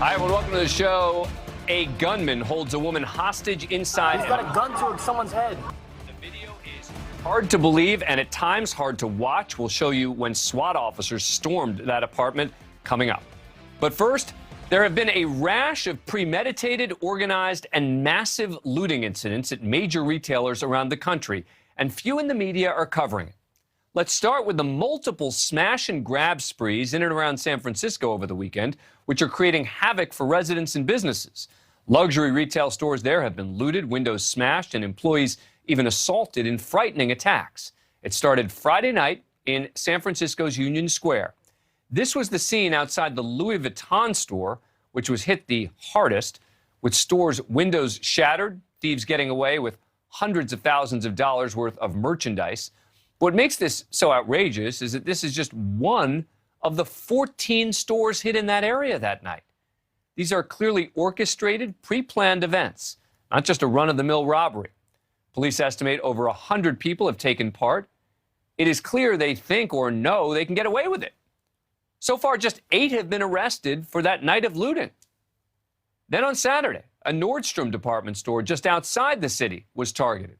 Hi, everyone. Welcome to the show. A gunman holds a woman hostage inside. He's got a gun to someone's head. The video is hard to believe and at times hard to watch. We'll show you when SWAT officers stormed that apartment coming up. But first, there have been a rash of premeditated, organized, and massive looting incidents at major retailers around the country, and few in the media are covering it. Let's start with the multiple smash and grab sprees in and around San Francisco over the weekend, which are creating havoc for residents and businesses. Luxury retail stores there have been looted, windows smashed, and employees even assaulted in frightening attacks. It started Friday night in San Francisco's Union Square. This was the scene outside the Louis Vuitton store, which was hit the hardest, with stores' windows shattered, thieves getting away with hundreds of thousands of dollars worth of merchandise. What makes this so outrageous is that this is just one of the 14 stores hit in that area that night. These are clearly orchestrated, pre-planned events, not just a run-of-the-mill robbery. Police estimate over 100 people have taken part. It is clear they think or know they can get away with it. So far, just 8 have been arrested for that night of looting. Then on Saturday, a Nordstrom department store just outside the city was targeted.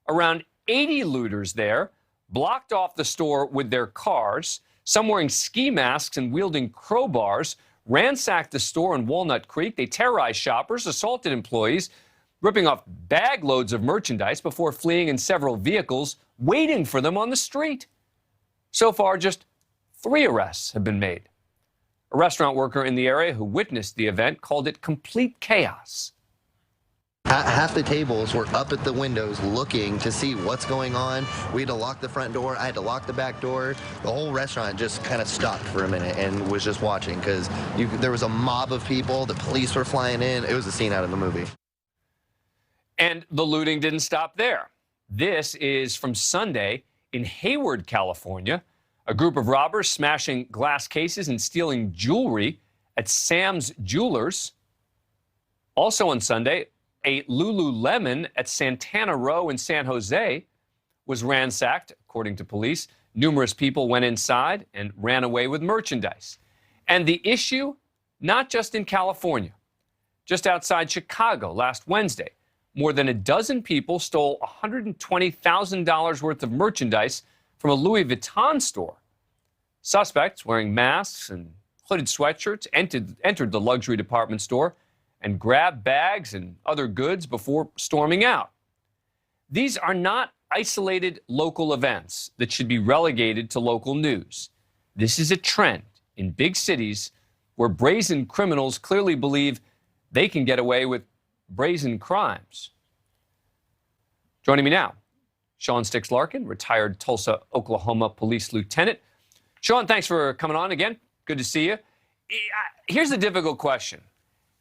Around 80 looters there blocked off the store with their cars. Some wearing ski masks and wielding crowbars ransacked the store in Walnut Creek. They terrorized shoppers, assaulted employees, ripping off bag loads of merchandise before fleeing in several vehicles, waiting for them on the street. So far, just 3 arrests have been made. A restaurant worker in the area who witnessed the event called it complete chaos. Half the tables were up at the windows looking to see what's going on. We had to lock the front door. I had to lock the back door. The whole restaurant just kind of stopped for a minute and was just watching because there was a mob of people. The police were flying in. It was a scene out of the movie. And the looting didn't stop there. This is from Sunday in Hayward, California. A group of robbers smashing glass cases and stealing jewelry at Sam's Jewelers. Also on Sunday, a Lululemon at Santana Row in San Jose was ransacked, according to police. Numerous people went inside and ran away with merchandise. And the issue, not just in California. Just outside Chicago last Wednesday, more than a dozen people stole $120,000 worth of merchandise from a Louis Vuitton store. Suspects wearing masks and hooded sweatshirts entered the luxury department store and grabbed bags and other goods before storming out. These are not isolated local events that should be relegated to local news. This is a trend in big cities where brazen criminals clearly believe they can get away with brazen crimes. Joining me now, Sean Sticks Larken, retired Tulsa, Oklahoma police lieutenant. Sean, thanks for coming on again. Good to see you. Here's the difficult question.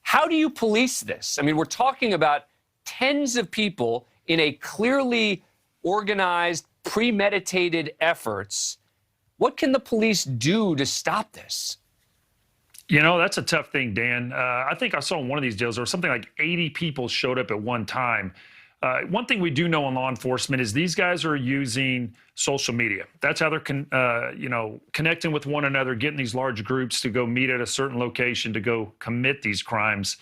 How do you police this? I mean, we're talking about tens of people in a clearly organized, premeditated efforts. What can the police do to stop this? You know, that's a tough thing, Dan. I think I saw in one of these deals, there was something like 80 people showed up at one time. One thing we do know in law enforcement is these guys are using social media. That's how they're, connecting with one another, getting these large groups to go meet at a certain location to go commit these crimes.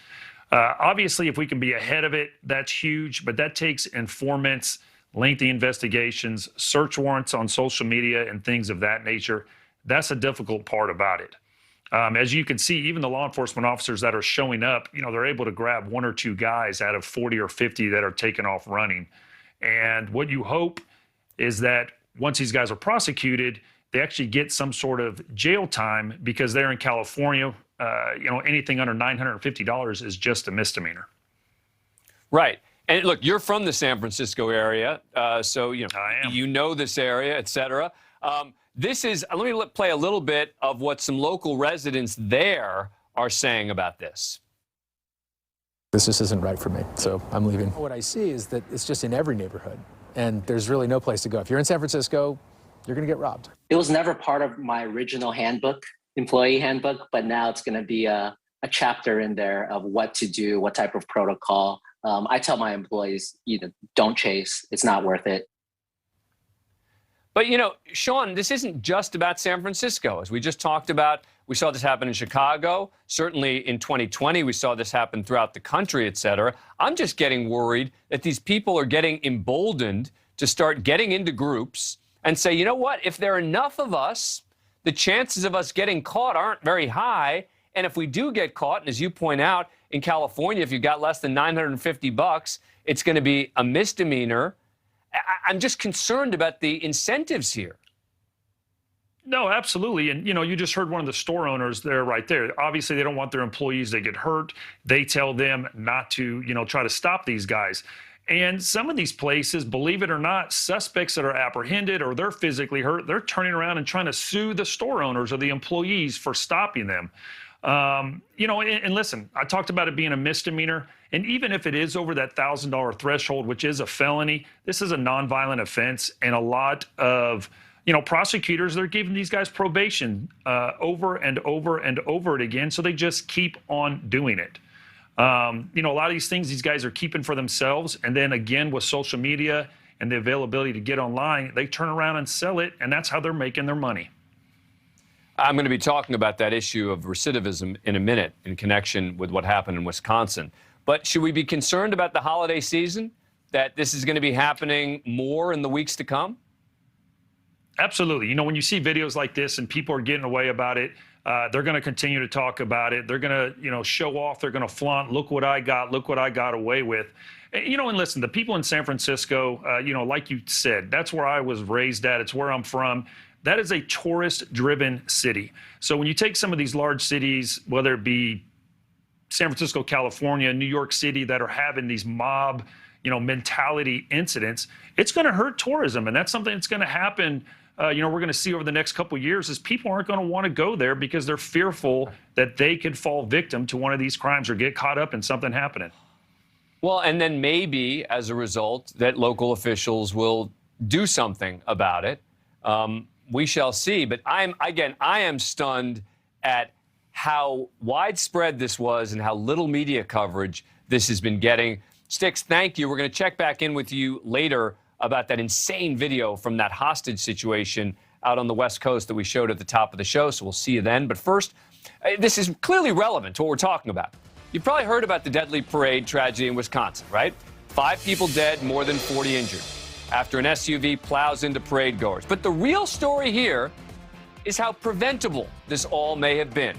Obviously, if we can be ahead of it, that's huge, but that takes informants, lengthy investigations, search warrants on social media, and things of that nature. That's a difficult part about it. As you can see, even the law enforcement officers that are showing up, they're able to grab 1 or 2 guys out of 40 or 50 that are taken off running. And what you hope is that once these guys are prosecuted, they actually get some sort of jail time, because they're in California, anything under $950 is just a misdemeanor. Right. And look, you're from the San Francisco area, so I am. You know this area, et cetera. This is, let me play a little bit of what some local residents there are saying about this. This just isn't right for me, so I'm leaving. What I see is that it's just in every neighborhood, and there's really no place to go. If you're in San Francisco, you're going to get robbed. It was never part of my original handbook, employee handbook, but now it's going to be a chapter in there of what to do, what type of protocol. I tell my employees, don't chase. It's not worth it. But, Sean, this isn't just about San Francisco. As we just talked about We saw this happen in Chicago. Certainly in 2020, we saw this happen throughout the country, et cetera. I'm just getting worried that these people are getting emboldened to start getting into groups and say, you know what, if there are enough of us, the chances of us getting caught aren't very high. And if we do get caught, and as you point out, in California, if you got less than $950, it's going to be a misdemeanor. I'm just concerned about the incentives here. No, absolutely. And, you just heard one of the store owners there right there. Obviously, they don't want their employees to get hurt. They tell them not to, try to stop these guys. And some of these places, believe it or not, suspects that are apprehended or they're physically hurt, they're turning around and trying to sue the store owners or the employees for stopping them. And listen, I talked about it being a misdemeanor. And even if it is over that $1,000 threshold, which is a felony, this is a nonviolent offense. And a lot of prosecutors, they're giving these guys probation over and over and over it again. So they just keep on doing it. A lot of these things these guys are keeping for themselves. And then again, with social media and the availability to get online, they turn around and sell it. And that's how they're making their money. I'm going to be talking about that issue of recidivism in a minute in connection with what happened in Wisconsin. But should we be concerned about the holiday season, that this is going to be happening more in the weeks to come? Absolutely. When you see videos like this and people are getting away about it, they're going to continue to talk about it. They're going to, show off. They're going to flaunt. Look what I got. Look what I got away with. And listen, the people in San Francisco, like you said, that's where I was raised at. It's where I'm from. That is a tourist-driven city. So when you take some of these large cities, whether it be San Francisco, California, New York City, that are having these mob, mentality incidents, it's going to hurt tourism. And that's something that's going to happen. We're going to see over the next couple of years is people aren't going to want to go there because they're fearful that they could fall victim to one of these crimes or get caught up in something happening. Well, and then maybe as a result that local officials will do something about it. We shall see. But I am stunned at how widespread this was and how little media coverage this has been getting. Sticks, thank you. We're going to check back in with you later about that insane video from that hostage situation out on the West Coast that we showed at the top of the show. So we'll see you then. But first, this is clearly relevant to what we're talking about. You've probably heard about the deadly parade tragedy in Wisconsin, right? 5 people dead, more than 40 injured, after an SUV plows into parade goers. But the real story here is how preventable this all may have been.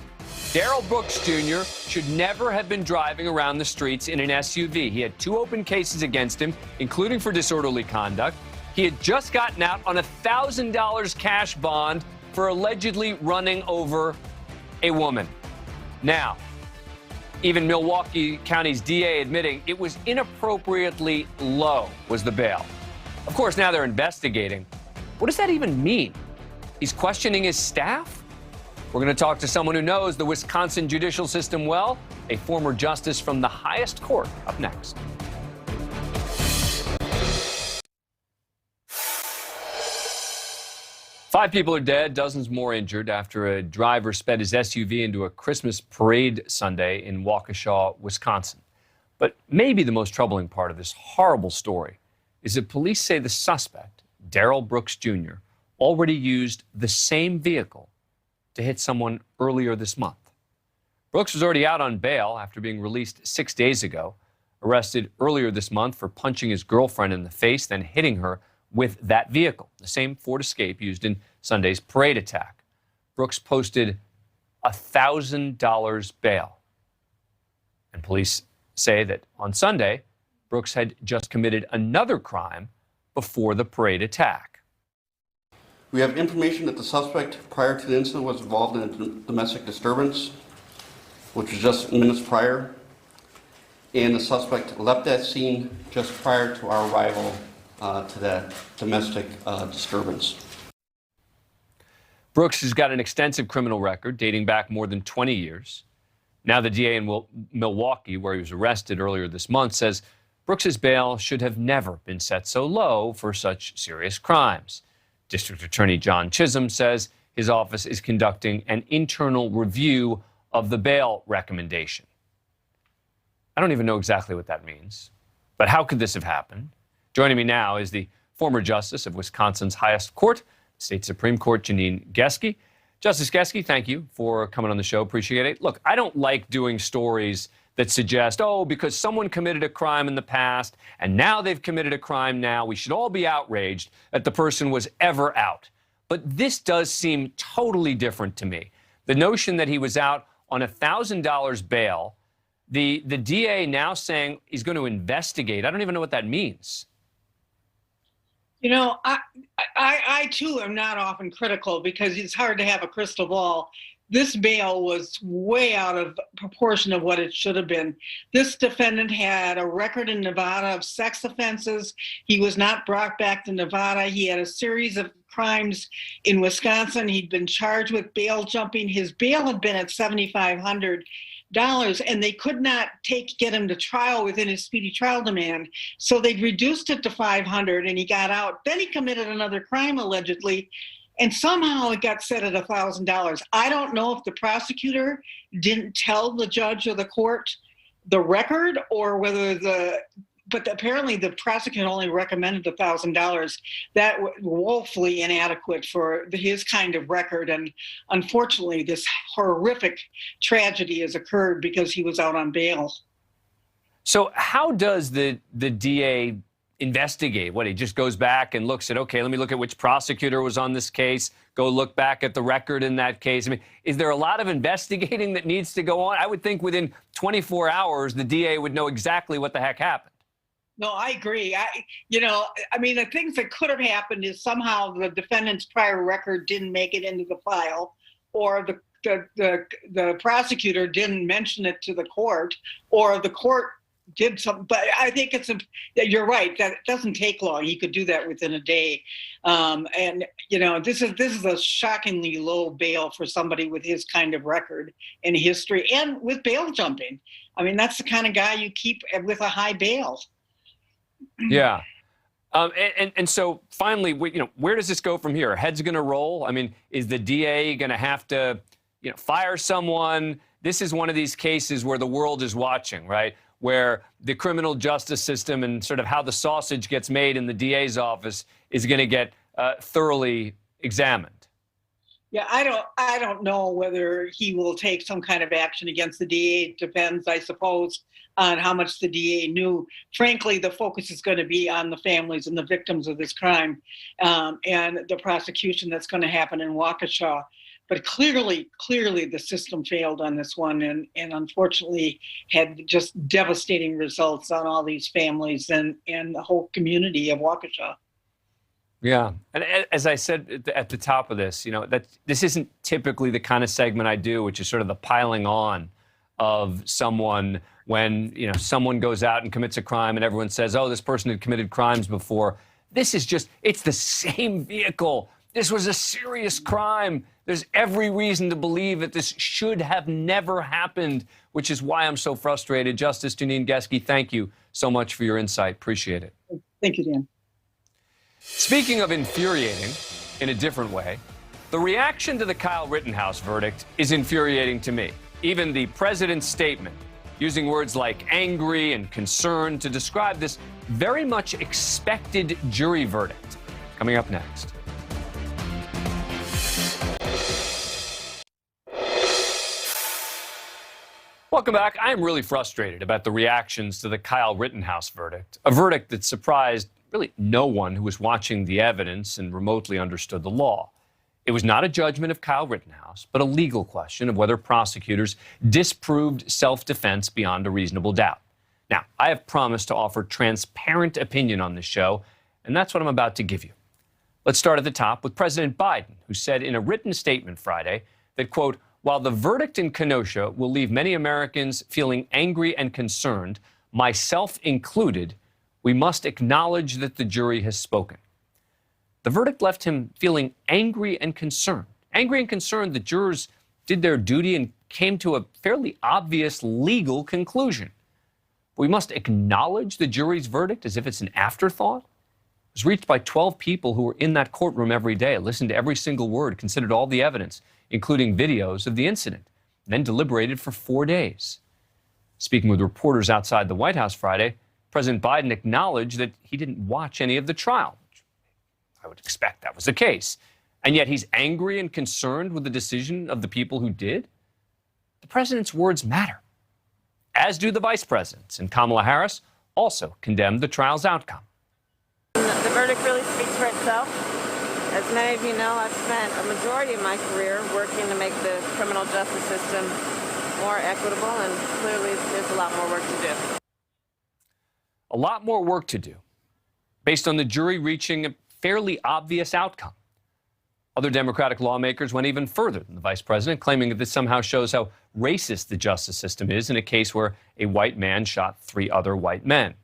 Darrell Brooks Jr. should never have been driving around the streets in an SUV. He had 2 open cases against him, including for disorderly conduct. He had just gotten out on a $1,000 cash bond for allegedly running over a woman. Now, even Milwaukee County's DA admitting it was inappropriately low was the bail. Of course, now they're investigating. What does that even mean? He's questioning his staff? We're going to talk to someone who knows the Wisconsin judicial system well, a former justice from the highest court, up next. Five people are dead, dozens more injured after a driver sped his SUV into a Christmas parade Sunday in Waukesha, Wisconsin. But maybe the most troubling part of this horrible story is that police say the suspect, Darrell Brooks Jr., already used the same vehicle to hit someone earlier this month. Brooks was already out on bail after being released 6 days ago, arrested earlier this month for punching his girlfriend in the face, then hitting her with that vehicle, the same Ford Escape used in Sunday's parade attack. Brooks posted $1,000 bail. And police say that on Sunday, Brooks had just committed another crime before the parade attack. We have information that the suspect prior to the incident was involved in a domestic disturbance, which was just minutes prior, and the suspect left that scene just prior to our arrival to that domestic disturbance. Brooks has got an extensive criminal record dating back more than 20 years. Now the DA in Milwaukee, where he was arrested earlier this month, says Brooks's bail should have never been set so low for such serious crimes. District Attorney John Chisholm says his office is conducting an internal review of the bail recommendation. I don't even know exactly what that means, but how could this have happened? Joining me now is the former justice of Wisconsin's highest court, the state Supreme Court, Janine Geske. Justice Geske, thank you for coming on the show. Appreciate it. Look, I don't like doing stories that suggest, oh, because someone committed a crime in the past and now they've committed a crime now, we should all be outraged that the person was ever out. But this does seem totally different to me. The notion that he was out on $1,000 bail, the DA now saying he's going to investigate. I don't even know what that means. You know, I too am not often critical because it's hard to have a crystal ball. This bail was way out of proportion of what it should have been. This defendant had a record in Nevada of sex offenses. He was not brought back to Nevada. He had a series of crimes in Wisconsin. He'd been charged with bail jumping. His bail had been at $7,500. And they could not get him to trial within his speedy trial demand. So they'd reduced it to $500 and he got out. Then he committed another crime allegedly, and somehow it got set at $1,000. I don't know if the prosecutor didn't tell the judge or the court the record or whether but apparently the prosecutor only recommended $1,000. That was woefully inadequate for his kind of record. And unfortunately, this horrific tragedy has occurred because he was out on bail. So how does the DA investigate? What, he just goes back and looks at, okay, let me look at which prosecutor was on this case, go look back at the record in that case. I mean, is there a lot of investigating that needs to go on? I would think within 24 hours, the DA would know exactly what the heck happened. No, I agree. The things that could have happened is somehow the defendant's prior record didn't make it into the file, or the prosecutor didn't mention it to the court, or the court did something. But I think you're right. That it doesn't take long. He could do that within a day. This is a shockingly low bail for somebody with his kind of record and history, and with bail jumping. I mean, that's the kind of guy you keep with a high bail. Yeah. And so finally, where does this go from here? Head's going to roll? I mean, is the DA going to have to, fire someone? This is one of these cases where the world is watching, right? Where the criminal justice system and sort of how the sausage gets made in the DA's office is going to get thoroughly examined. Yeah, I don't know whether he will take some kind of action against the DA. It depends, I suppose, on how much the DA knew. Frankly, the focus is going to be on the families and the victims of this crime, and the prosecution that's going to happen in Waukesha. But clearly the system failed on this one, and unfortunately had just devastating results on all these families and the whole community of Waukesha. Yeah, and as I said at the top of this, that this isn't typically the kind of segment I do, which is sort of the piling on of someone when, someone goes out and commits a crime and everyone says, oh, this person had committed crimes before. This is it's the same vehicle. This was a serious crime. There's every reason to believe that this should have never happened, which is why I'm so frustrated. Justice Janine Geske, thank you so much for your insight. Appreciate it. Thank you, Dan. Speaking of infuriating in a different way, the reaction to the Kyle Rittenhouse verdict is infuriating to me. Even the president's statement, using words like angry and concerned to describe this very much expected jury verdict. Coming up next. Welcome back. I am really frustrated about the reactions to the Kyle Rittenhouse verdict, a verdict that surprised really no one who was watching the evidence and remotely understood the law. It was not a judgment of Kyle Rittenhouse, but a legal question of whether prosecutors disproved self-defense beyond a reasonable doubt. Now, I have promised to offer transparent opinion on this show, and that's what I'm about to give you. Let's start at the top with President Biden, who said in a written statement Friday that, quote, while the verdict in Kenosha will leave many Americans feeling angry and concerned, myself included, we must acknowledge that the jury has spoken. The verdict left him feeling angry and concerned. Angry and concerned that jurors did their duty and came to a fairly obvious legal conclusion. We must acknowledge the jury's verdict as if it's an afterthought. It was reached by 12 people who were in that courtroom every day, listened to every single word, considered all the evidence, including videos of the incident, and then deliberated for 4 days. Speaking with reporters outside the White House Friday, President Biden acknowledged that he didn't watch any of the trial. I would expect that was the case. And yet he's angry and concerned with the decision of the people who did? The president's words matter, as do the vice president's, and Kamala Harris also condemned the trial's outcome. The verdict really speaks for itself. As many of you know, I've spent a majority of my career working to make the criminal justice system more equitable, and clearly there's a lot more work to do. A lot more work to do, based on the jury reaching a fairly obvious outcome. Other Democratic lawmakers went even further than the vice president, claiming that this somehow shows how racist the justice system is in a case where a white man shot 3 other white men.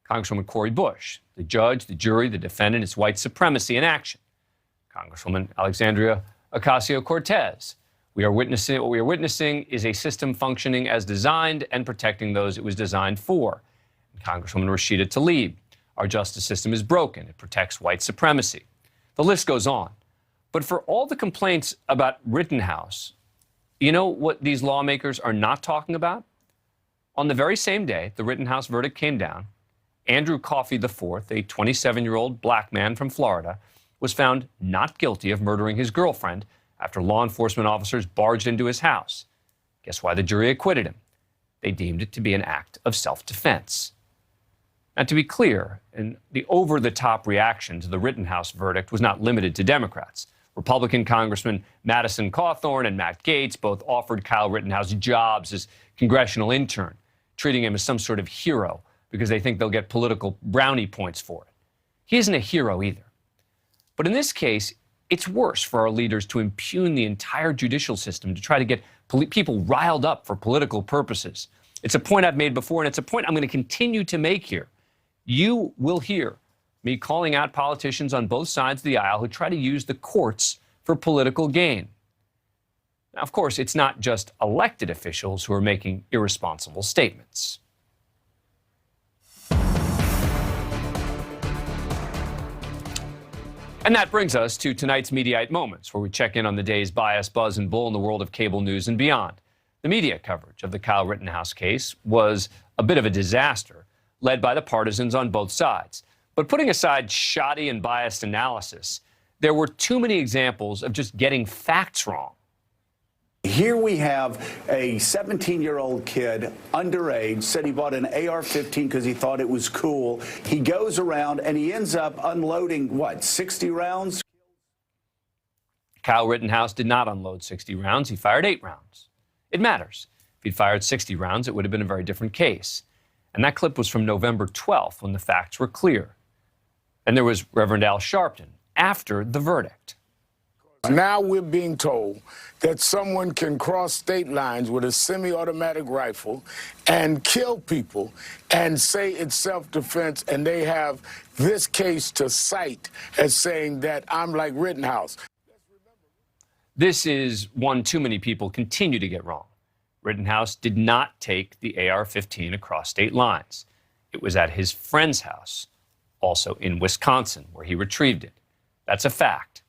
Congresswoman Cori Bush, the judge, the jury, the defendant, is white supremacy in action. Congresswoman Alexandria Ocasio-Cortez, what we are witnessing is a system functioning as designed and protecting those it was designed for. And Congresswoman Rashida Tlaib, our justice system is broken. It protects white supremacy. The list goes on. But for all the complaints about Rittenhouse, you know what these lawmakers are not talking about? On the very same day the Rittenhouse verdict came down, Andrew Coffey IV, a 27-year-old black man from Florida, was found not guilty of murdering his girlfriend after law enforcement officers barged into his house. Guess why the jury acquitted him? They deemed it to be an act of self-defense. Now, to be clear, and the over-the-top reaction to the Rittenhouse verdict was not limited to Democrats. Republican Congressman Madison Cawthorn and Matt Gaetz both offered Kyle Rittenhouse jobs as congressional intern, treating him as some sort of hero because they think they'll get political brownie points for it. He isn't a hero either. But in this case, it's worse for our leaders to impugn the entire judicial system to try to get people riled up for political purposes. It's a point I've made before, and it's a point I'm going to continue to make here. You will hear me calling out politicians on both sides of the aisle who try to use the courts for political gain. Now, of course, it's not just elected officials who are making irresponsible statements. And that brings us to tonight's Mediaite Moments, where we check in on the day's bias, buzz, and bull in the world of cable news and beyond. The media coverage of the Kyle Rittenhouse case was a bit of a disaster, led by the partisans on both sides. But putting aside shoddy and biased analysis, there were too many examples of just getting facts wrong. Here we have a 17-year-old kid, underage, said he bought an AR-15 because he thought it was cool. He goes around and he ends up unloading, 60 rounds? Kyle Rittenhouse did not unload 60 rounds. He fired 8 rounds. It matters. If he'd fired 60 rounds, it would have been a very different case. And that clip was from November 12th, when the facts were clear. And there was Reverend Al Sharpton after the verdict. Now we're being told that someone can cross state lines with a semi-automatic rifle and kill people and say it's self-defense, and they have this case to cite as saying that I'm like Rittenhouse. This is one too many people continue to get wrong. Rittenhouse did not take the AR-15 across state lines. It was at his friend's house, also in Wisconsin, where he retrieved it. That's a fact.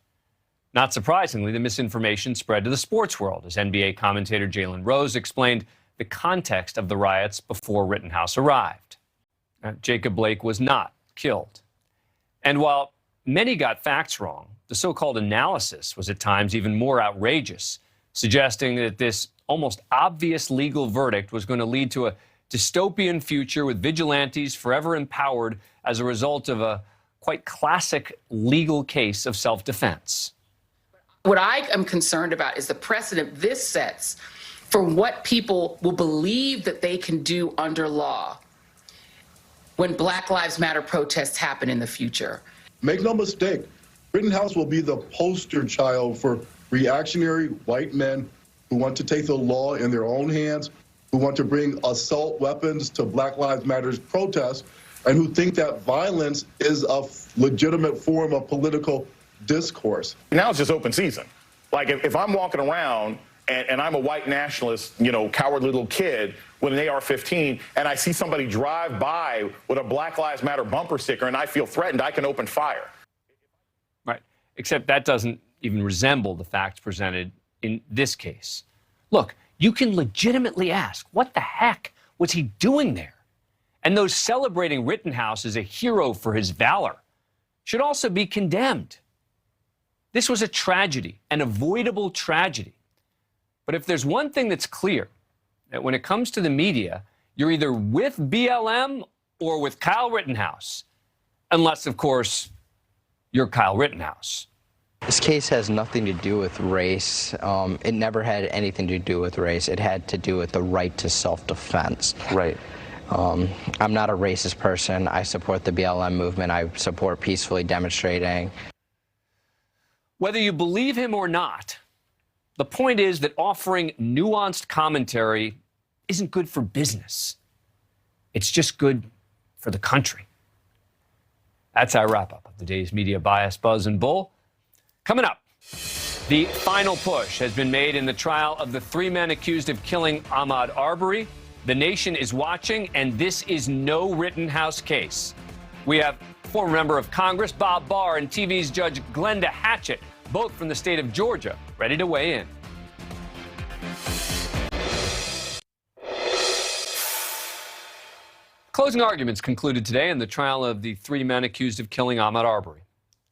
Not surprisingly, the misinformation spread to the sports world, as NBA commentator Jalen Rose explained the context of the riots before Rittenhouse arrived. Jacob Blake was not killed. And while many got facts wrong, the so-called analysis was at times even more outrageous, suggesting that this almost obvious legal verdict was going to lead to a dystopian future with vigilantes forever empowered as a result of a quite classic legal case of self-defense. What I am concerned about is the precedent this sets for what people will believe that they can do under law when Black Lives Matter protests happen in the future. Make no mistake, Rittenhouse will be the poster child for reactionary white men who want to take the law in their own hands, who want to bring assault weapons to Black Lives Matter's protests, and who think that violence is a legitimate form of political discourse. Now it's just open season. Like if I'm walking around and I'm a white nationalist, coward little kid with an AR-15, and I see somebody drive by with a Black Lives Matter bumper sticker and I feel threatened, I can open fire. Right. Except that doesn't even resemble the facts presented in this case. Look, you can legitimately ask, what the heck was he doing there? And those celebrating Rittenhouse as a hero for his valor should also be condemned. This was a tragedy, an avoidable tragedy. But if there's one thing that's clear, that when it comes to the media, you're either with BLM or with Kyle Rittenhouse. Unless, of course, you're Kyle Rittenhouse. This case has nothing to do with race. It never had anything to do with race. It had to do with the right to self-defense. Right. I'm not a racist person. I support the BLM movement. I support peacefully demonstrating. Whether you believe him or not, the point is that offering nuanced commentary isn't good for business. It's just good for the country. That's our wrap-up of the day's media bias, buzz, and bull. Coming up, the final push has been made in the trial of the 3 men accused of killing Ahmaud Arbery. The nation is watching, and this is no Rittenhouse case. We have former member of Congress Bob Barr and TV's Judge Glenda Hatchett, both from the state of Georgia, ready to weigh in. Closing arguments concluded today in the trial of the 3 men accused of killing Ahmaud Arbery.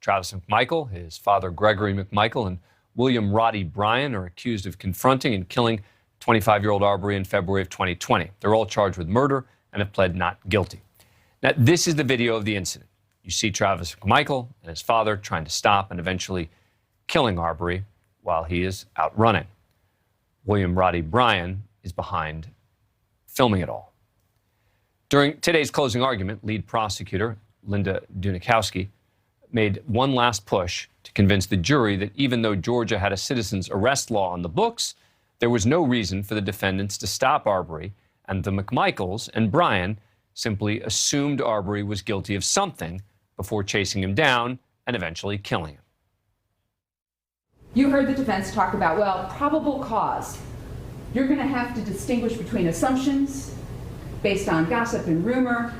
Travis McMichael, his father Gregory McMichael, and William Roddy Bryan are accused of confronting and killing 25-year-old Arbery in February of 2020. They're all charged with murder and have pled not guilty. Now, this is the video of the incident. You see Travis McMichael and his father trying to stop and eventually killing Arbery while he is out running. William Roddy Bryan is behind filming it all. During today's closing argument, lead prosecutor Linda Dunikowski made one last push to convince the jury that even though Georgia had a citizen's arrest law on the books, there was no reason for the defendants to stop Arbery, and the McMichaels and Bryan simply assumed Arbery was guilty of something before chasing him down and eventually killing him. You heard the defense talk about, well, probable cause. You're going to have to distinguish between assumptions based on gossip and rumor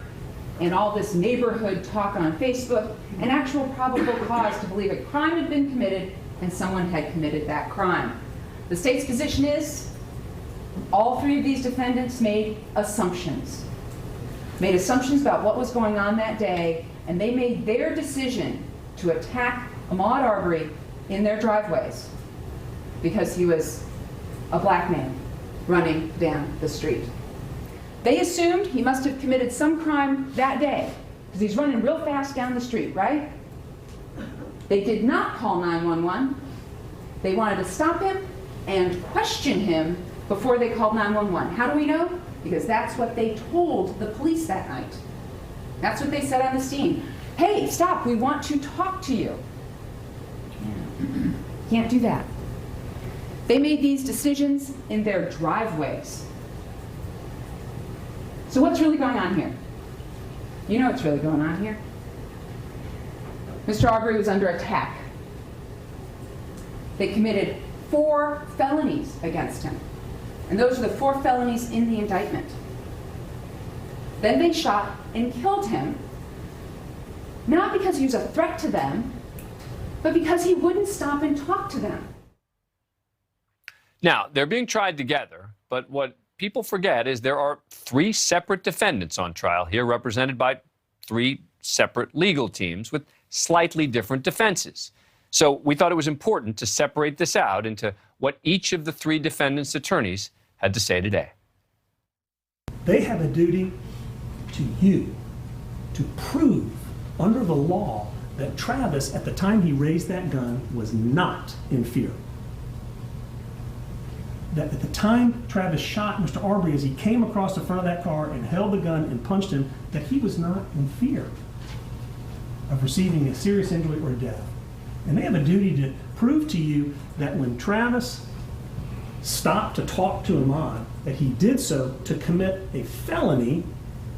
and all this neighborhood talk on Facebook, and actual probable cause to believe a crime had been committed and someone had committed that crime. The state's position is all 3 of these defendants made assumptions about what was going on that day, and they made their decision to attack Ahmaud Arbery in their driveways because he was a black man running down the street. They assumed he must have committed some crime that day because he's running real fast down the street, right? They did not call 911. They wanted to stop him and question him before they called 911. How do we know? Because that's what they told the police that night. That's what they said on the scene. Hey, stop, we want to talk to you. Can't do that. They made these decisions in their driveways. So what's really going on here? You know what's really going on here. Mr. Arbery was under attack. They committed 4 felonies against him. And those are the 4 felonies in the indictment. Then they shot and killed him, not because he was a threat to them, but because he wouldn't stop and talk to them. Now, they're being tried together, but what people forget is there are 3 separate defendants on trial here, represented by 3 separate legal teams with slightly different defenses. So we thought it was important to separate this out into what each of the 3 defendants' attorneys had to say today. They have a duty to you to prove under the law that Travis, at the time he raised that gun, was not in fear. That at the time Travis shot Mr. Arbery, as he came across the front of that car and held the gun and punched him, that he was not in fear of receiving a serious injury or death. And they have a duty to prove to you that when Travis stopped to talk to Ahmaud, that he did so to commit a felony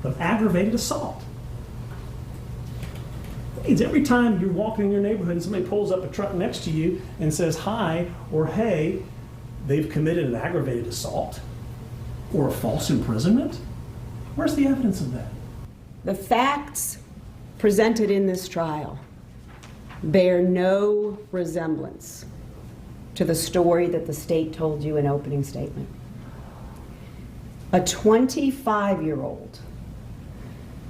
of aggravated assault. It means every time you're walking in your neighborhood and somebody pulls up a truck next to you and says hi or hey, they've committed an aggravated assault or a false imprisonment. Where's the evidence of that? The facts presented in this trial bear no resemblance to the story that the state told you in opening statement. A 25-year-old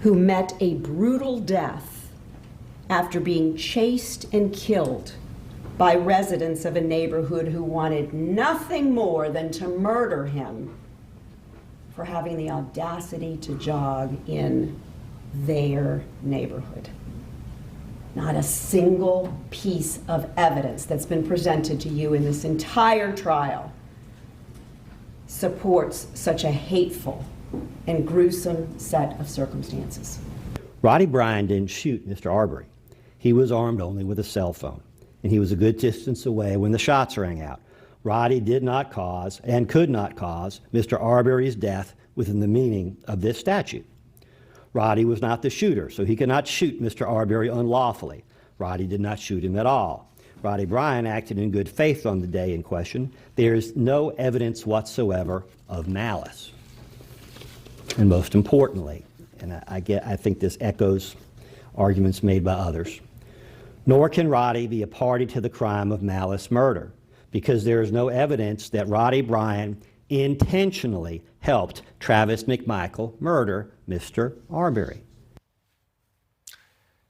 who met a brutal death after being chased and killed by residents of a neighborhood who wanted nothing more than to murder him for having the audacity to jog in their neighborhood. Not a single piece of evidence that's been presented to you in this entire trial supports such a hateful and gruesome set of circumstances. Roddy Bryan didn't shoot Mr. Arbery. He was armed only with a cell phone, and he was a good distance away when the shots rang out. Roddy did not cause and could not cause Mr. Arbery's death within the meaning of this statute. Roddy was not the shooter, so he could not shoot Mr. Arbery unlawfully. Roddy did not shoot him at all. Roddy Bryan acted in good faith on the day in question. There is no evidence whatsoever of malice. And most importantly, and I think this echoes arguments made by others, nor can Roddy be a party to the crime of malice murder, because there is no evidence that Roddy Bryan intentionally helped Travis McMichael murder Mr. Arbery.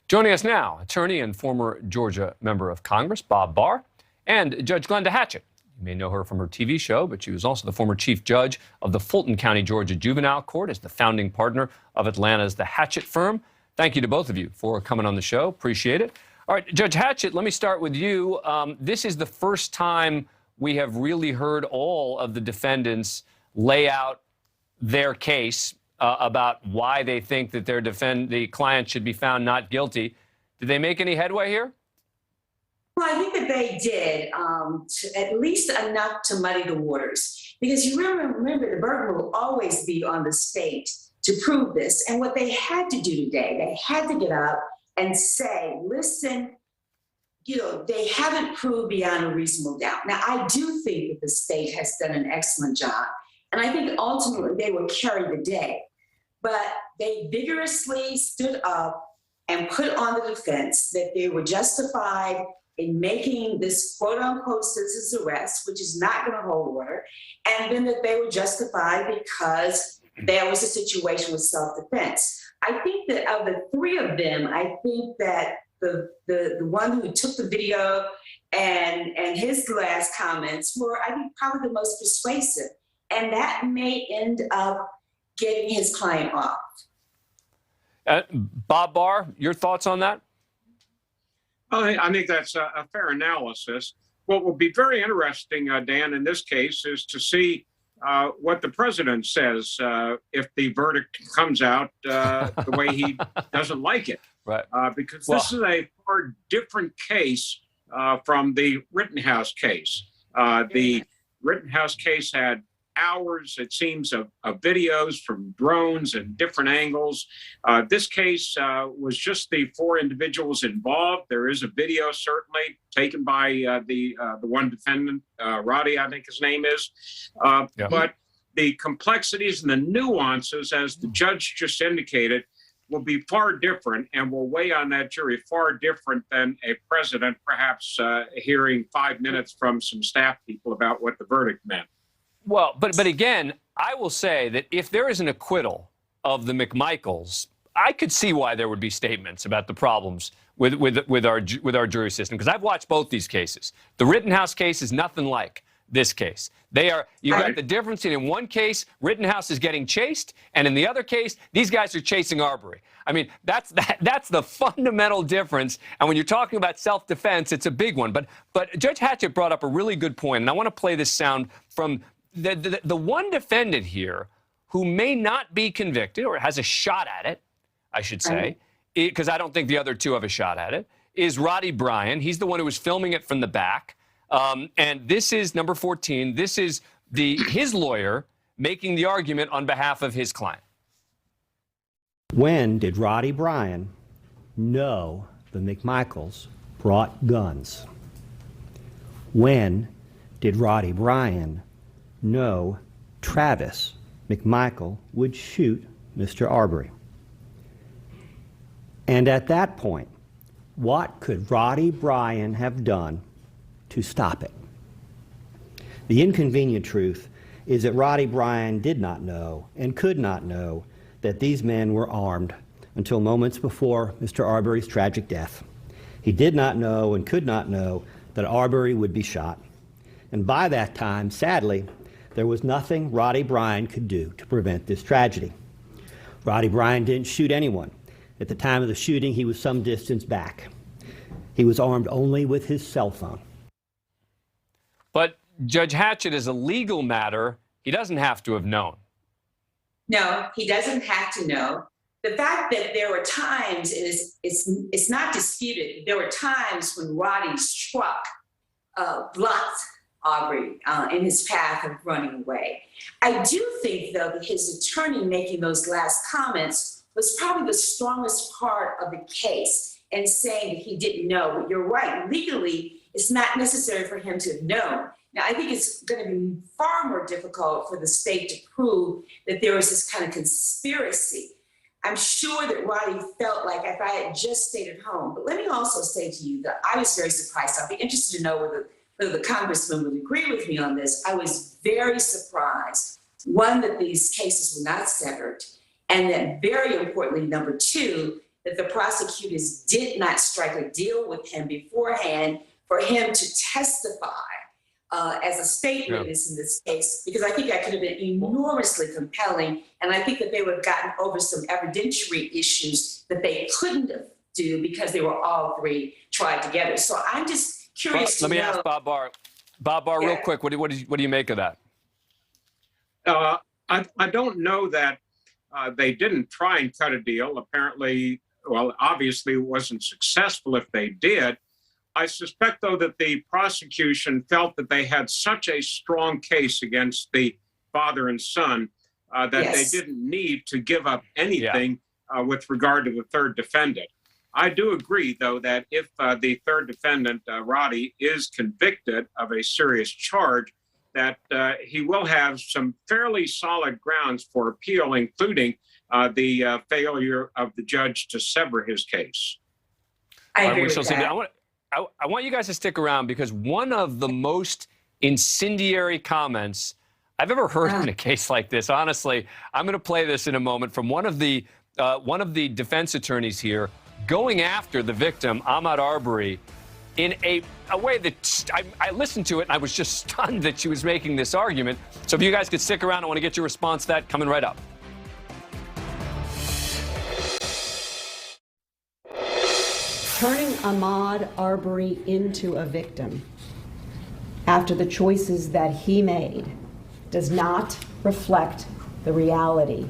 Joining us now, attorney and former Georgia member of Congress, Bob Barr, and Judge Glenda Hatchett. You may know her from her TV show, but she was also the former chief judge of the Fulton County, Georgia Juvenile Court, as the founding partner of Atlanta's The Hatchett Firm. Thank you to both of you for coming on the show. Appreciate it. All right, Judge Hatchett, let me start with you. This is the first time we have really heard all of the defendants lay out their case about why they think that the client should be found not guilty. Did they make any headway here? Well, I think that they did, at least enough to muddy the waters. Because you remember the burden will always be on the state to prove this. And what they had to do today, they had to get up and say, listen, they haven't proved beyond a reasonable doubt. Now, I do think that the state has done an excellent job. And I think ultimately they will carry the day. But they vigorously stood up and put on the defense that they were justified in making this quote unquote citizen's arrest, which is not going to hold water, and then that they were justified because there was a situation with self-defense. I think that of the three of them, I think that the one who took the video and his last comments were, I think, probably the most persuasive. And that may end up getting his client off. Bob Barr, your thoughts on that? I think that's a fair analysis. What will be very interesting, Dan, in this case is to see what the president says if the verdict comes out the way he doesn't like it. Right. Because this is a far different case from the Rittenhouse case. The Rittenhouse case had hours, it seems, of videos from drones and different angles. This case was just the four individuals involved. There is a video, certainly, taken by the one defendant, Roddy, I think his name is. But the complexities and the nuances, as the judge just indicated, will be far different and will weigh on that jury far different than a president perhaps hearing 5 minutes from some staff people about what the verdict meant. Well, but again, I will say that if there is an acquittal of the McMichaels, I could see why there would be statements about the problems with our jury system, because I've watched both these cases. The Rittenhouse case is nothing like this case. You've got the difference in one case, Rittenhouse is getting chased, and in the other case, these guys are chasing Arbery. I mean, that's the fundamental difference. And when you're talking about self-defense, it's a big one. But Judge Hatchett brought up a really good point, and I want to play this sound from the one defendant here who may not be convicted, or has a shot at it, I should say, because I don't think the other two have a shot at it, is Roddy Bryan. He's the one who was filming it from the back. And this is number 14. This is his lawyer making the argument on behalf of his client. When did Roddy Bryan know the McMichaels brought guns? When did Roddy Bryan know Travis McMichael would shoot Mr. Arbery? And at that point, what could Roddy Bryan have done to stop it? The inconvenient truth is that Roddy Bryan did not know and could not know that these men were armed until moments before Mr. Arbery's tragic death. He did not know and could not know that Arbery would be shot. And by that time, sadly, there was nothing Roddy Bryan could do to prevent this tragedy. Roddy Bryan didn't shoot anyone. At the time of the shooting, he was some distance back. He was armed only with his cell phone. But Judge Hatchett, is a legal matter, he doesn't have to have known. No, he doesn't have to know. The fact that there were times, and it's not disputed, there were times when Roddy's truck blocked Arbery in his path of running away. I do think, though, that his attorney making those last comments was probably the strongest part of the case, and saying that he didn't know. But you're right, legally, it's not necessary for him to have known. Now, I think it's going to be far more difficult for the state to prove that there was this kind of conspiracy. I'm sure that Roddy felt like if I had just stayed at home. But let me also say to you that I was very surprised. I'll be interested to know whether the congressman would agree with me on this. I was very surprised, one, that these cases were not severed, and that very importantly, number two, that the prosecutors did not strike a deal with him beforehand for him to testify as a state witness in this case, because I think that could have been enormously compelling. And I think that they would have gotten over some evidentiary issues that they couldn't do because they were all three tried together. So I'm just curious Let me ask Bob Barr. Bob Barr, real quick, what do you make of that? I don't know that they didn't try and cut a deal. Apparently, well, obviously it wasn't successful if they did. I suspect, though, that the prosecution felt that they had such a strong case against the father and son that they didn't need to give up anything with regard to the third defendant. I do agree, though, that if the third defendant, Roddy, is convicted of a serious charge, that he will have some fairly solid grounds for appeal, including the failure of the judge to sever his case. I agree with that. I want you guys to stick around, because one of the most incendiary comments I've ever heard in a case like this, honestly, I'm going to play this in a moment, from one of the defense attorneys here going after the victim, Ahmaud Arbery, in a way that I listened to it and I was just stunned that she was making this argument. So if you guys could stick around, I want to get your response to that coming right up. Turning Ahmaud Arbery into a victim after the choices that he made does not reflect the reality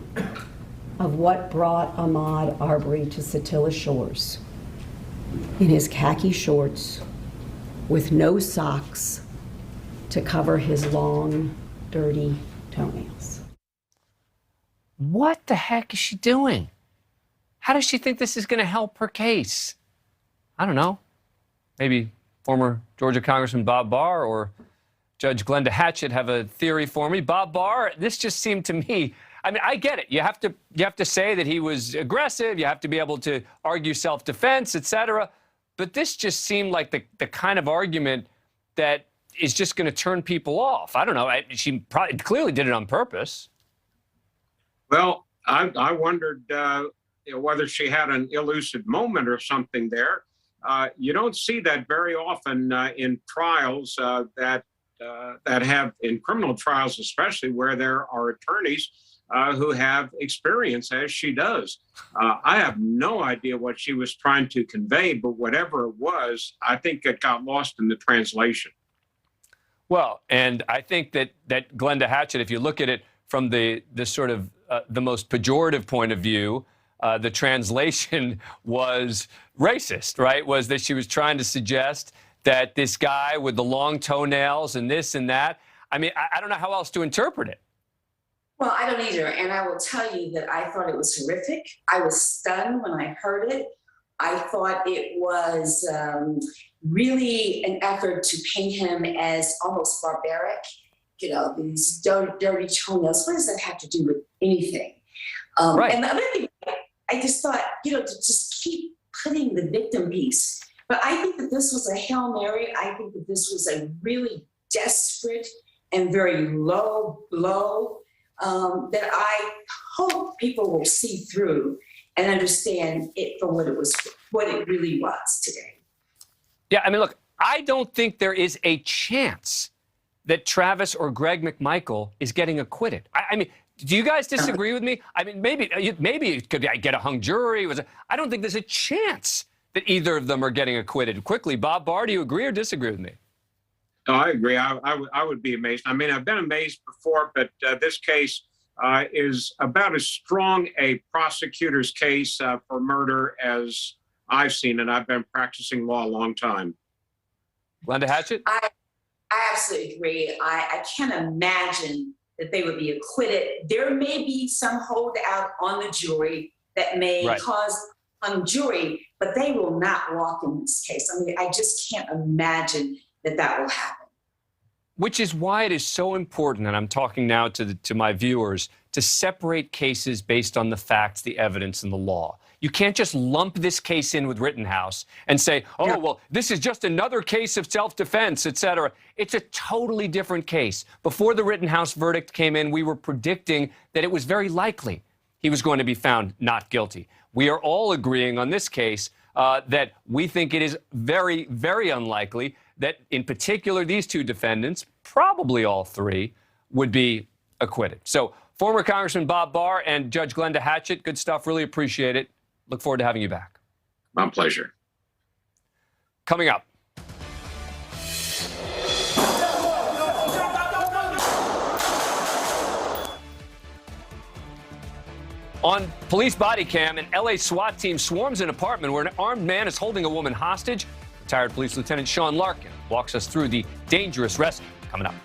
of what brought Ahmaud Arbery to Satilla Shores in his khaki shorts with no socks to cover his long, dirty toenails. What the heck is she doing? How does she think this is going to help her case? I don't know. Maybe former Georgia Congressman Bob Barr or Judge Glenda Hatchett have a theory for me. Bob Barr, this just seemed to me, I mean, I get it. You have to say that he was aggressive. You have to be able to argue self-defense, etc. But this just seemed like the kind of argument that is just going to turn people off. I don't know. She probably clearly did it on purpose. Well, I wondered whether she had an elusive moment or something there. You don't see that very often in trials that have, in criminal trials especially, where there are attorneys who have experience, as she does. I have no idea what she was trying to convey, but whatever it was, I think it got lost in the translation. Well, and I think that Glenda Hatchett, if you look at it from the sort of the most pejorative point of view, the translation was racist, right? Was that she was trying to suggest that this guy with the long toenails and this and that. I mean, I don't know how else to interpret it. Well, I don't either. And I will tell you that I thought it was horrific. I was stunned when I heard it. I thought it was really an effort to paint him as almost barbaric. You know, these dirty toenails. What does that have to do with anything? Right. And the other thing, I just thought, to just keep putting the victim piece. But I think that this was a Hail Mary. I think that this was a really desperate and very low blow that I hope people will see through and understand it for what it really was today. Yeah, I mean, look, I don't think there is a chance that Travis or Greg McMichael is getting acquitted. I mean, do you guys disagree with me? I mean, maybe it could get a hung jury. I don't think there's a chance that either of them are getting acquitted quickly. Bob Barr, do you agree or disagree with me? No, I agree. I would be amazed. I mean, I've been amazed before, but this case is about as strong a prosecutor's case for murder as I've seen, and I've been practicing law a long time. Glenda Hatchett? I absolutely agree. I can't imagine that they would be acquitted. There may be some holdout on the jury that may cause hung jury, but they will not walk in this case. I mean, I just can't imagine that will happen. Which is why it is so important, and I'm talking now to my viewers, to separate cases based on the facts, the evidence, and the law. You can't just lump this case in with Rittenhouse and say, oh, well, this is just another case of self-defense, et cetera. It's a totally different case. Before the Rittenhouse verdict came in, we were predicting that it was very likely he was going to be found not guilty. We are all agreeing on this case that we think it is very, very unlikely that, in particular, these two defendants, probably all three, would be acquitted. So, former Congressman Bob Barr and Judge Glenda Hatchett, good stuff. Really appreciate it. Look forward to having you back. My pleasure. Coming up. On police body cam, an LA SWAT team swarms an apartment where an armed man is holding a woman hostage. Retired Police Lieutenant Sean Larken walks us through the dangerous rescue. Coming up.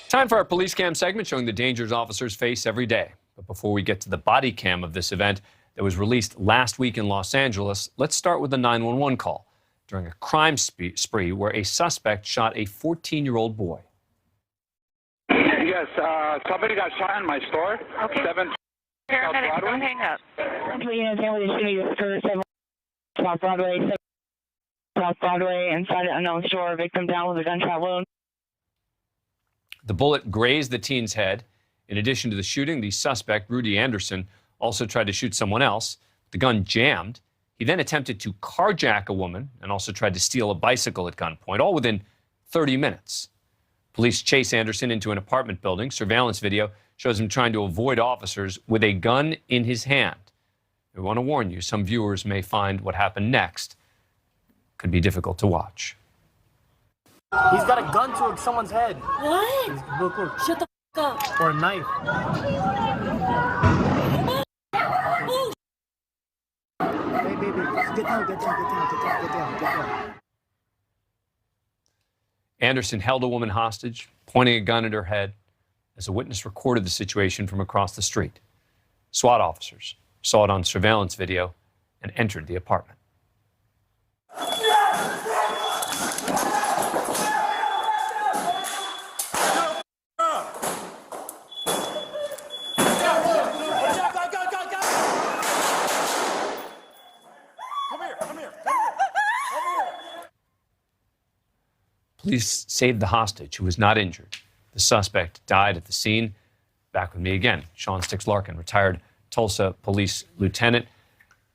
Time for our police cam segment showing the dangers officers face every day. But before we get to the body cam of this event that was released last week in Los Angeles, let's start with a 911 call during a crime spree where a suspect shot a 14-year-old boy. Yes, somebody got shot in my store. Okay. Paramedics, don't hang up. South Broadway, inside an unknown store, victim down with a gunshot wound. The bullet grazed the teen's head. In addition to the shooting, the suspect, Rudy Anderson, also tried to shoot someone else. The gun jammed. He then attempted to carjack a woman and also tried to steal a bicycle at gunpoint, all within 30 minutes. Police chase Anderson into an apartment building. Surveillance video shows him trying to avoid officers with a gun in his hand. We want to warn you, some viewers may find what happened next could be difficult to watch. He's got a gun to someone's head. What? Look. Shut the f*** up. Or a knife. Oh. Baby. Get down. Anderson held a woman hostage, pointing a gun at her head, as a witness recorded the situation from across the street. SWAT officers saw it on surveillance video and entered the apartment. Police saved the hostage, who was not injured. The suspect died at the scene. Back with me again, Sean Sticks Larken, retired Tulsa police lieutenant.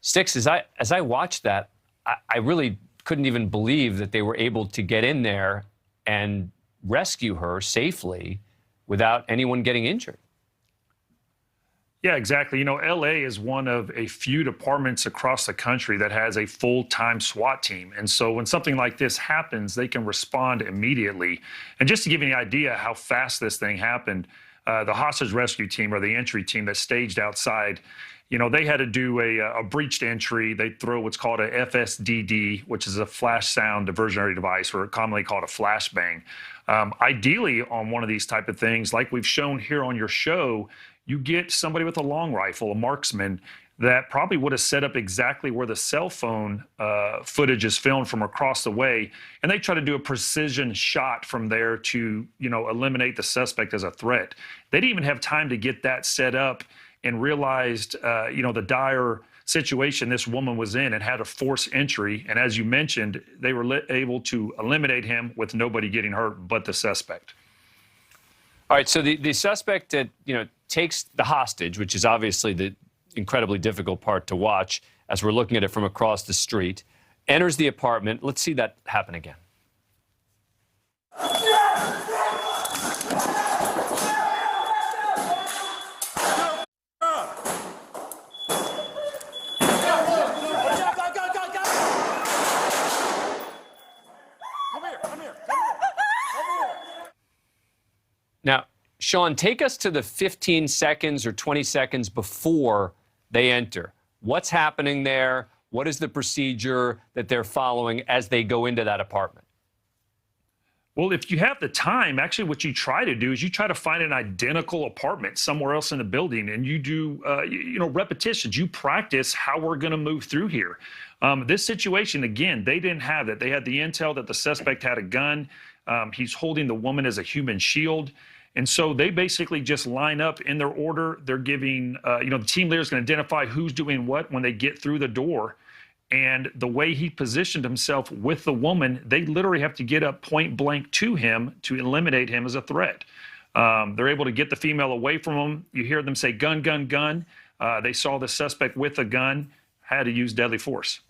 Sticks, as I watched that, I really couldn't even believe that they were able to get in there and rescue her safely without anyone getting injured. Yeah, exactly. You know, LA is one of a few departments across the country that has a full-time SWAT team. And so when something like this happens, they can respond immediately. And just to give you an idea how fast this thing happened, the hostage rescue team, or the entry team that staged outside, you know, they had to do a breached entry. They throw what's called a FSDD, which is a flash sound diversionary device, or commonly called a flashbang. Ideally, on one of these type of things, like we've shown here on your show, you get somebody with a long rifle, a marksman, that probably would have set up exactly where the cell phone footage is filmed from across the way, and they try to do a precision shot from there to, you know, eliminate the suspect as a threat. They didn't even have time to get that set up and realized, you know, the dire situation this woman was in and had a forced entry. And as you mentioned, they were able to eliminate him with nobody getting hurt but the suspect. All right, so the suspect that, you know, takes the hostage, which is obviously the incredibly difficult part to watch as we're looking at it from across the street. Enters the apartment. Let's see that happen again. Now, Sean, take us to the 15 seconds or 20 seconds before they enter. What's happening there? What is the procedure that they're following as they go into that apartment? Well, if you have the time, actually what you try to do is you try to find an identical apartment somewhere else in the building, and you do, repetitions. You practice how we're going to move through here. This situation, again, they didn't have it. They had the intel that the suspect had a gun. He's holding the woman as a human shield. And so they basically just line up in their order. They're giving, the team leader is going to identify who's doing what when they get through the door. And the way he positioned himself with the woman, they literally have to get up point blank to him to eliminate him as a threat. They're able to get the female away from him. You hear them say, gun, gun, gun. They saw the suspect with a gun, had to use deadly force.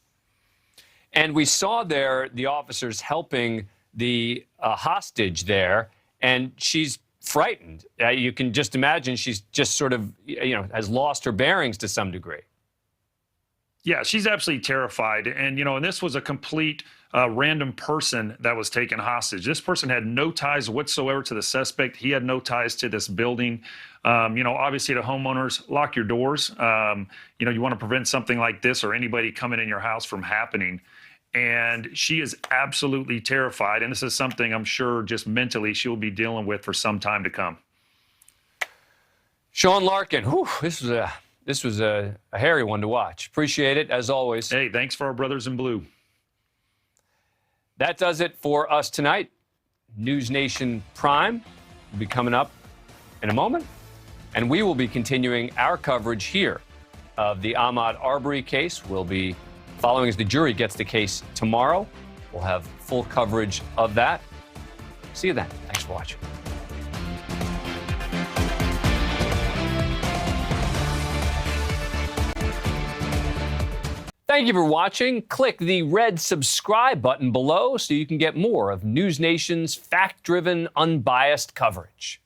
And we saw there the officers helping the hostage there, and she's frightened. You can just imagine she's just sort of, has lost her bearings to some degree. Yeah, she's absolutely terrified. And, and this was a complete random person that was taken hostage. This person had no ties whatsoever to the suspect. He had no ties to this building. Obviously the homeowners, lock your doors. You want to prevent something like this or anybody coming in your house from happening. And she is absolutely terrified. And this is something I'm sure just mentally she'll be dealing with for some time to come. Sean Larken, this was a hairy one to watch. Appreciate it, as always. Hey, thanks for our brothers in blue. That does it for us tonight. News Nation Prime will be coming up in a moment. And we will be continuing our coverage here of the Ahmaud Arbery case. We'll be following as the jury gets the case tomorrow. We'll have full coverage of that. See you then. Thanks for watching. Thank you for watching. Click the red subscribe button below so you can get more of News Nation's fact-driven, unbiased coverage.